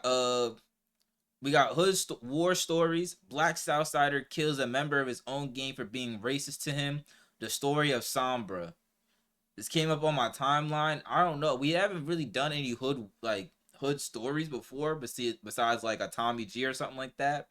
got, we got war stories. Black Southsider kills a member of his own gang for being racist to him. The story of Sombra. This came up on my timeline. I don't know. We haven't really done any hood stories before, besides like a Tommy G or something like that.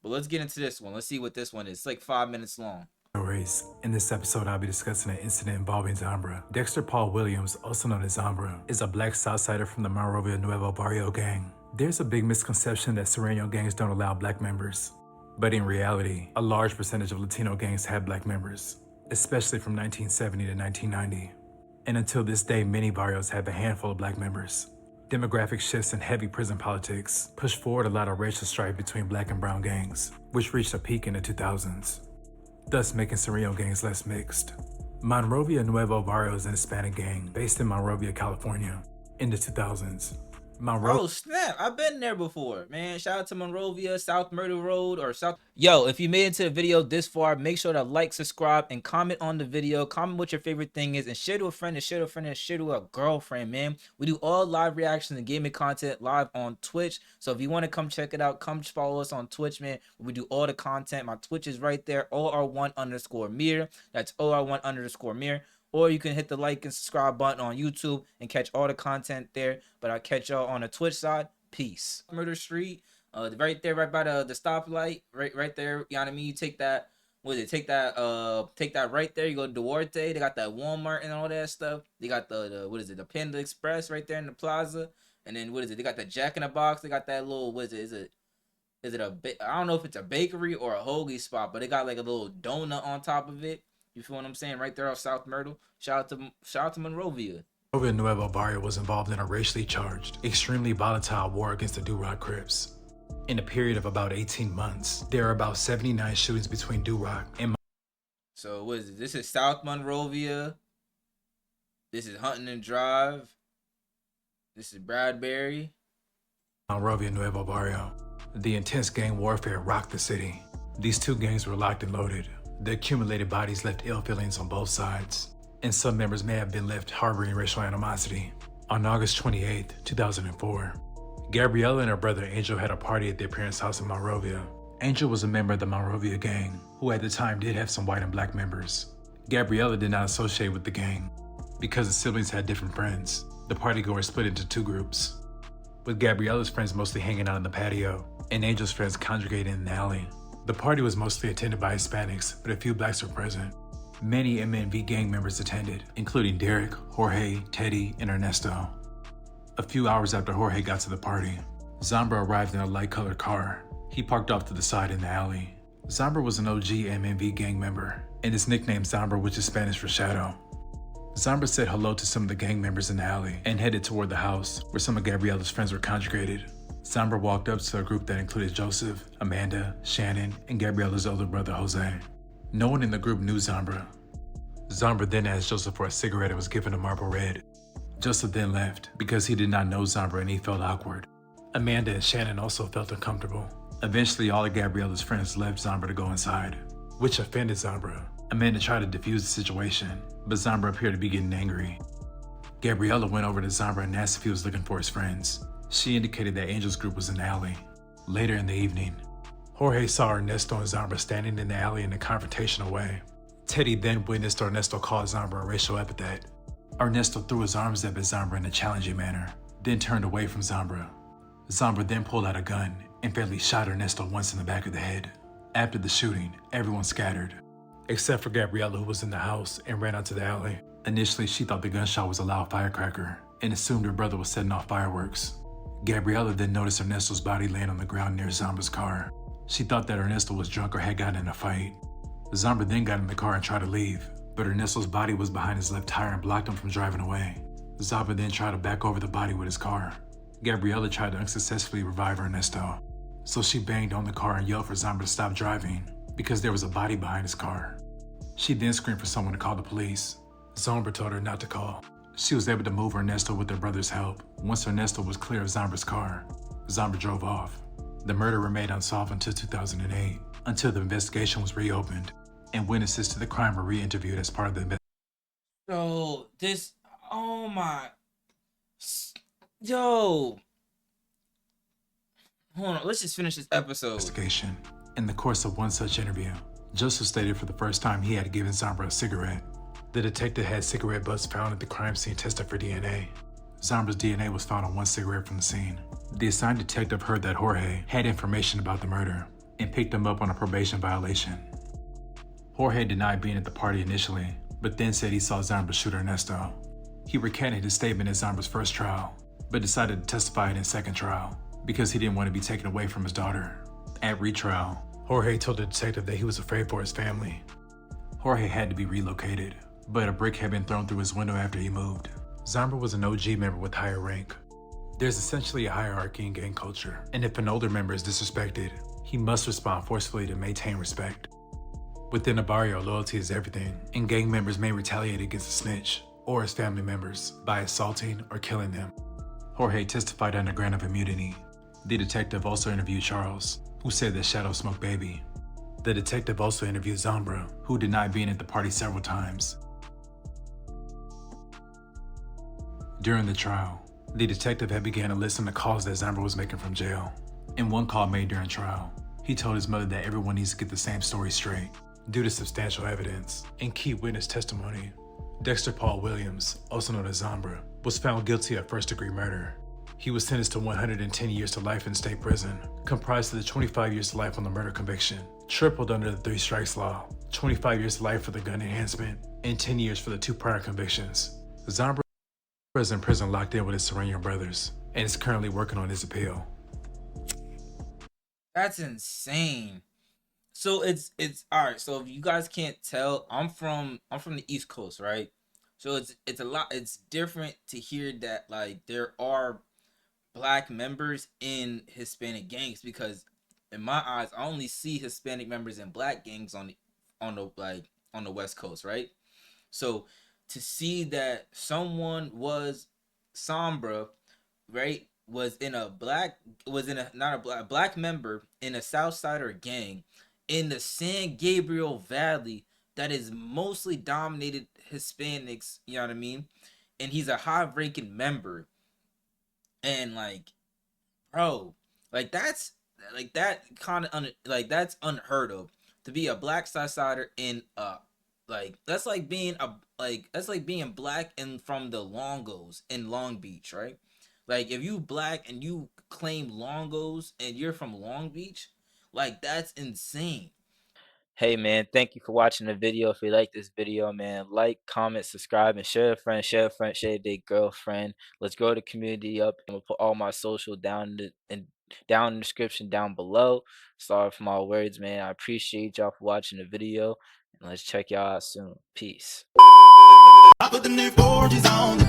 But let's get into this one. Let's see what this one is. It's like 5 minutes long. Race. In this episode, I'll be discussing an incident involving Sombra. Dexter Paul Williams, also known as Sombra, is a black Southsider from the Monrovia Nuevo Barrio gang. There's a big misconception that Sereno gangs don't allow black members. But in reality, a large percentage of Latino gangs have black members, especially from 1970 to 1990. And until this day, many barrios have a handful of black members. Demographic shifts and heavy prison politics pushed forward a lot of racial strife between black and brown gangs, which reached a peak in the 2000s. Thus making Sereno gangs less mixed. Monrovia Nuevo Barrio is an Hispanic gang based in Monrovia, California in the 2000s. Oh snap! I've been there before, man. Shout out to Monrovia, South Myrtle Road, or South. Yo, if you made it into the video this far, make sure to like, subscribe, and comment on the video. Comment what your favorite thing is, and share to a friend, and share to a friend, and share to a girlfriend, man. We do all live reactions and gaming content live on Twitch. So if you want to come check it out, come follow us on Twitch, man. We do all the content. My Twitch is right there, OR1_Mir. That's OR1_Mir. Or you can hit the like and subscribe button on YouTube and catch all the content there. But I'll catch y'all on the Twitch side. Peace. Murder Street, right there, right by the stoplight, right there. You know what I mean? You take that. What is it? Take that right there. You go to Duarte. They got that Walmart and all that stuff. They got the what is it? The Panda Express right there in the plaza. And then what is it? They got the Jack in the Box. They got that little what is it? Is it I don't know if it's a bakery or a hoagie spot, but they got like a little donut on top of it. You feel what I'm saying? Right there off South Myrtle. Shout out to Monrovia. Monrovia Nuevo Barrio was involved in a racially charged, extremely volatile war against the Do-Rock Crips. In a period of about 18 months, there are about 79 shootings between Do-Rock and So what is it? This is South Monrovia. This is Huntington Drive. This is Bradbury. Monrovia Nuevo Barrio. The intense gang warfare rocked the city. These two gangs were locked and loaded. The accumulated bodies left ill feelings on both sides, and some members may have been left harboring racial animosity. On August 28, 2004, Gabriel and her brother Angel had a party at their parents' house in Monrovia. Angel was a member of the Monrovia gang, who at the time did have some white and black members. Gabriella did not associate with the gang. Because the siblings had different friends, the partygoers split into two groups, with Gabriella's friends mostly hanging out in the patio, and Angel's friends congregating in the alley. The party was mostly attended by Hispanics, but a few blacks were present. Many MNV gang members attended, including Derek, Jorge, Teddy, and Ernesto. A few hours after Jorge got to the party, Sombra arrived in a light-colored car. He parked off to the side in the alley. Sombra was an OG MNV gang member, and is nicknamed Sombra, which is Spanish for shadow. Sombra said hello to some of the gang members in the alley and headed toward the house where some of Gabriella's friends were congregated. Sombra walked up to a group that included Joseph, Amanda, Shannon, and Gabriella's older brother Jose. No one in the group knew Sombra. Sombra then asked Joseph for a cigarette and was given a Marlboro Red. Joseph then left because he did not know Sombra and he felt awkward. Amanda and Shannon also felt uncomfortable. Eventually, all of Gabriella's friends left Sombra to go inside, which offended Sombra. Amanda tried to defuse the situation, but Sombra appeared to be getting angry. Gabriella went over to Sombra and asked if he was looking for his friends. She indicated that Angel's group was in the alley. Later in the evening, Jorge saw Ernesto and Sombra standing in the alley in a confrontational way. Teddy then witnessed Ernesto call Sombra a racial epithet. Ernesto threw his arms up at Sombra in a challenging manner, then turned away from Sombra. Sombra then pulled out a gun and fairly shot Ernesto once in the back of the head. After the shooting, everyone scattered, except for Gabriella, who was in the house and ran out to the alley. Initially, she thought the gunshot was a loud firecracker and assumed her brother was setting off fireworks. Gabriella then noticed Ernesto's body laying on the ground near Sombra's car. She thought that Ernesto was drunk or had gotten in a fight. Sombra then got in the car and tried to leave, but Ernesto's body was behind his left tire and blocked him from driving away. Sombra then tried to back over the body with his car. Gabriella tried to unsuccessfully revive Ernesto, so she banged on the car and yelled for Sombra to stop driving because there was a body behind his car. She then screamed for someone to call the police. Sombra told her not to call. She was able to move Ernesto with her brother's help. Once Ernesto was clear of Sombra's car, Sombra drove off. The murder remained unsolved until 2008, until the investigation was reopened, and witnesses to the crime were re-interviewed as part of the investigation. So this, oh my, yo, Hold on, let's just finish this episode. Investigation. In the course of one such interview, Joseph stated for the first time he had given Sombra a cigarette. The detective had cigarette butts found at the crime scene tested for DNA. Zombra's DNA was found on one cigarette from the scene. The assigned detective heard that Jorge had information about the murder and picked him up on a probation violation. Jorge denied being at the party initially, but then said he saw Zombra shoot Ernesto. He recanted his statement at Zombra's first trial, but decided to testify in his second trial because he didn't want to be taken away from his daughter. At retrial, Jorge told the detective that he was afraid for his family. Jorge had to be relocated, but a brick had been thrown through his window after he moved. Sombra was an OG member with higher rank. There's essentially a hierarchy in gang culture, and if an older member is disrespected, he must respond forcefully to maintain respect. Within a barrio, loyalty is everything, and gang members may retaliate against a snitch or his family members by assaulting or killing them. Jorge testified under grant of immunity. The detective also interviewed Charles, who said that Shadow smoked baby. The detective also interviewed Sombra, who denied being at the party several times. During the trial, the detective had began to listen to calls that Sombra was making from jail. In one call made during trial, he told his mother that everyone needs to get the same story straight. Due to substantial evidence and key witness testimony, Dexter Paul Williams, also known as Sombra, was found guilty of first-degree murder. He was sentenced to 110 years to life in state prison, comprised of the 25 years to life on the murder conviction, tripled under the 3 strikes law, 25 years to life for the gun enhancement, and 10 years for the 2 prior convictions. Sombra is in prison locked in with his Serrano brothers, and is currently working on his appeal. That's insane. So it's all right. So if you guys can't tell, I'm from the East Coast, right? So it's a lot. It's different to hear that like there are black members in Hispanic gangs because in my eyes, I only see Hispanic members in black gangs on the West Coast, right? So to see that someone was Sombra, right, was in a not a black member in a Southsider gang in the San Gabriel Valley that is mostly dominated Hispanics, you know what I mean? And he's a high ranking member. And like, bro, like that kind of like that's unheard of to be a black Southsider in like that's like being black and from the Longos in Long Beach, right? Like if you black and you claim Longos and you're from Long Beach, like that's insane. Hey man, thank you for watching the video. If you like this video, man, like, comment, subscribe, and share a friend, share their girlfriend. Let's grow the community up. I'm gonna put all my social down in the description down below. Sorry for my words, man. I appreciate y'all for watching the video. And let's check y'all out soon. Peace. I put the new forges on.